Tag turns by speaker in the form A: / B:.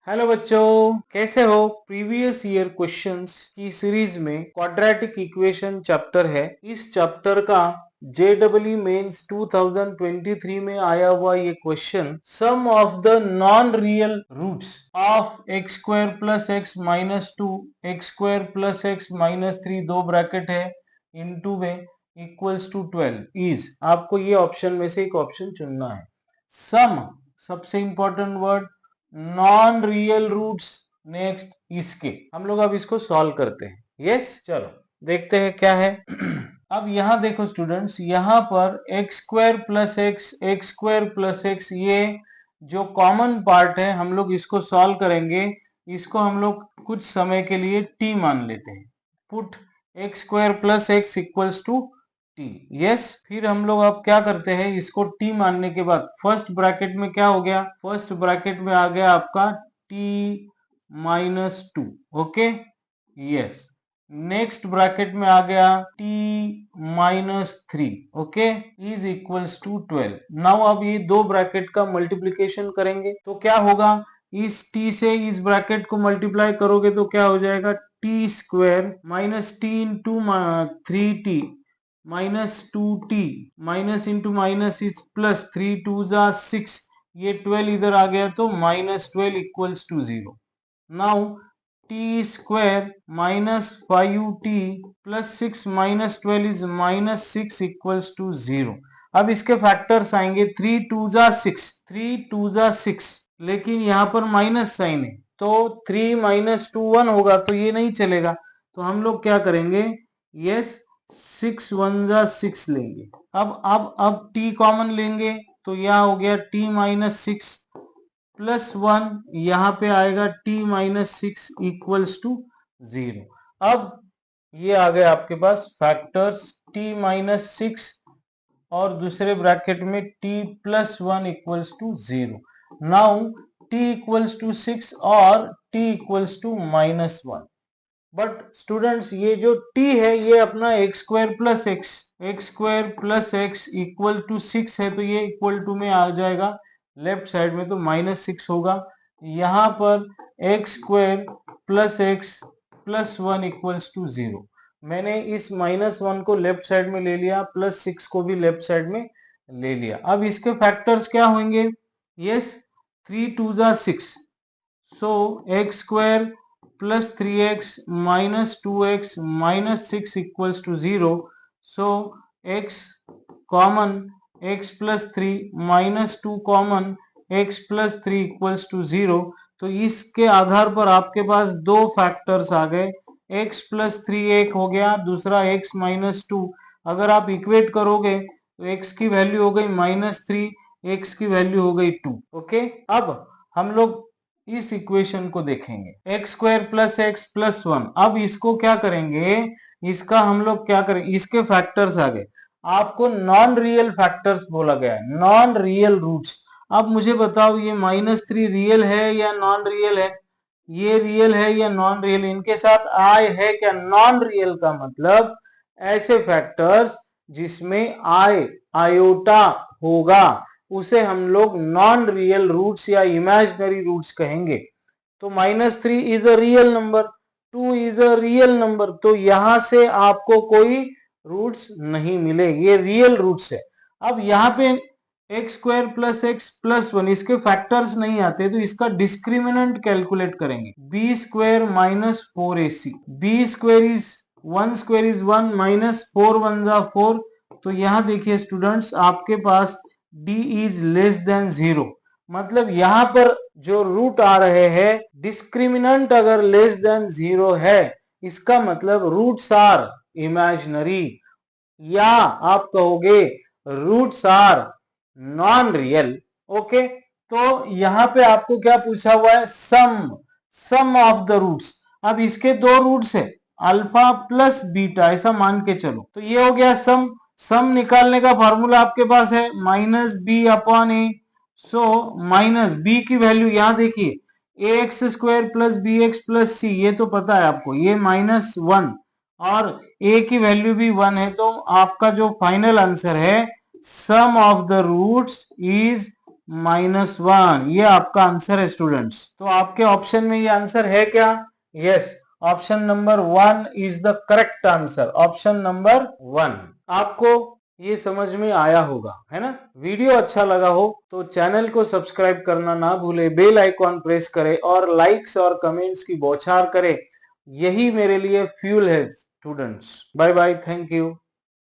A: Hello बच्चों, कैसे हो? प्रीवियस ईयर क्वेश्चंस की सीरीज में क्वाड्रेटिक इक्वेशन चैप्टर है। इस चैप्टर का JEE मेंस 2023 में आया हुआ ये question, sum of the non real roots of x square plus X minus two X square plus X minus three, दो ब्रैकेट है, इनटू में इक्वल्स टू 12 इज। आपको ये ऑप्शन में से एक ऑप्शन चुनना है। सम, सबसे important word, non real roots next इसके। हम लोग अब इसको सॉल्व करते हैं। यस, चलो देखते हैं क्या है। अब यहां देखो स्टूडेंट्स, यहां पर X square plus x square plus x, ये जो कॉमन पार्ट है हम लोग इसको सॉल्व करेंगे। इसको हम लोग कुछ समय के लिए टी मान लेते हैं। Put X square plus X equals to T. Yes, फिर हम लोग अब क्या करते हैं, इसको टी मानने के बाद फर्स्ट ब्रैकेट में क्या हो गया, फर्स्ट ब्रैकेट में आ गया आपका T minus two. Okay, yes. Next bracket में आ गया T minus three, okay, is equals to 12। Now अब ये दो ब्रैकेट का मल्टीप्लीकेशन करेंगे तो क्या होगा, इस टी से इस ब्रैकेट को मल्टीप्लाई करोगे तो क्या हो जाएगा, T square minus T into three T minus two T, minus into minus is plus, three two जा सिक्स, ये 12 इधर आ गया तो minus 12 equals to 0। Now T square minus 5t plus 6 minus 12 is minus 6 equals to 0। अब इसके factors आएंगे, 3 two जा 6, 3 टू जा 6, लेकिन यहाँ पर माइनस साइन है तो 3 माइनस 2 1 होगा तो ये नहीं चलेगा। तो हम लोग क्या करेंगे, यस, 6 1 जा 6 लेंगे। अब t कॉमन लेंगे तो यह हो गया t माइनस 6 प्लस 1, यहां पे आएगा t माइनस 6 इक्वल्स टू 0। अब ये आ गए आपके पास फैक्टर्स, t माइनस 6 और दूसरे ब्रैकेट में t plus 1 equals to 0। Now t equals to 6 और t equals to minus 1। But students, ये जो t है ये अपना X square plus X equal to 6 है तो ये इक्वल टू में आ जाएगा लेफ्ट साइड में तो माइनस 6 होगा। यहाँ पर X square plus X plus 1 equals to 0। मैंने इस माइनस 1 को लेफ्ट साइड में ले लिया, प्लस 6 को भी लेफ्ट साइड में ले लिया। अब इसके फैक्टर्स क्या होंगे, यस, 3 टू जा 6, so x square plus 3x minus 2x minus 6 equals to 0। So x common, x plus 3 minus 2 common, x plus 3 equals to 0। तो इसके आधार पर आपके पास दो फैक्टर्स आ गए, x प्लस 3 एक हो गया, दूसरा x माइनस 2। अगर आप इक्वेट करोगे तो x की वैल्यू हो गई माइनस 3, x की वैल्यू हो गई 2। ओके, अब हम लोग इस इक्वेशन को देखेंगे, x square plus X plus 1। अब इसको क्या करेंगे, इसका हम लोग क्या करें, इसके फैक्टर्स आ गए, आपको नॉन रियल फैक्टर्स बोला गया है, नॉन रियल रूट्स। अब मुझे बताओ ये माइनस 3 रियल है या नॉन रियल है, ये रियल है या नॉन रियल, इनके साथ आय है क्या, नॉन रियल का मतलब ऐसे फैक्टर्स जिसमें आयोटा होगा उसे हम लोग नॉन रियल रूट्स या इमेजिनरी रूट्स कहेंगे। तो minus 3 is a real number, 2 is a real number, तो यहां से आपको कोई रूट्स नहीं मिले, ये रियल रूट्स है। अब यहाँ पे X square plus X plus 1, इसके फैक्टर्स नहीं आते तो इसका डिस्क्रिमिनेंट कैलकुलेट करेंगे, B square minus 4ac, B square is 1 square is 1 minus 4 1 जा 4। तो यहां देखिए स्टूडेंट्स, आपके पास d इज लेस देन 0, मतलब यहां पर जो रूट आ रहे हैं डिस्क्रिमिनेंट अगर लेस देन 0 है, इसका मतलब रूट्स आर इमेजिनरी, या आप कहोगे roots are non real. Okay, तो यहां पे आपको क्या पूछा हुआ है, सम ऑफ द रूट्स। अब इसके दो रूट्स है, अल्फा प्लस बीटा, ऐसा मान के चलो, तो ये हो गया सम निकालने का फॉर्मूला आपके पास है minus B upon A. So minus B की वैल्यू यहां देखिए, A X square plus B X plus C, ये तो पता है आपको, ये माइनस 1 और ए की वैल्यू भी 1 है, तो आपका जो फाइनल आंसर है सम ऑफ द रूट्स इज -1, ये आपका आंसर है स्टूडेंट्स। तो आपके ऑप्शन में ये आंसर है क्या? Yes, option number 1 is the correct answer. Option number 1। आपको ये समझ में आया होगा, है ना? वीडियो अच्छा लगा हो तो चैनल को सब्सक्राइब करना ना भूले, बेल आइकॉन प्रेस करें और लाइक्स और कमेंट्स की बौछार करें। यही मेरे लिए फ्यूल है students. Bye bye, thank you.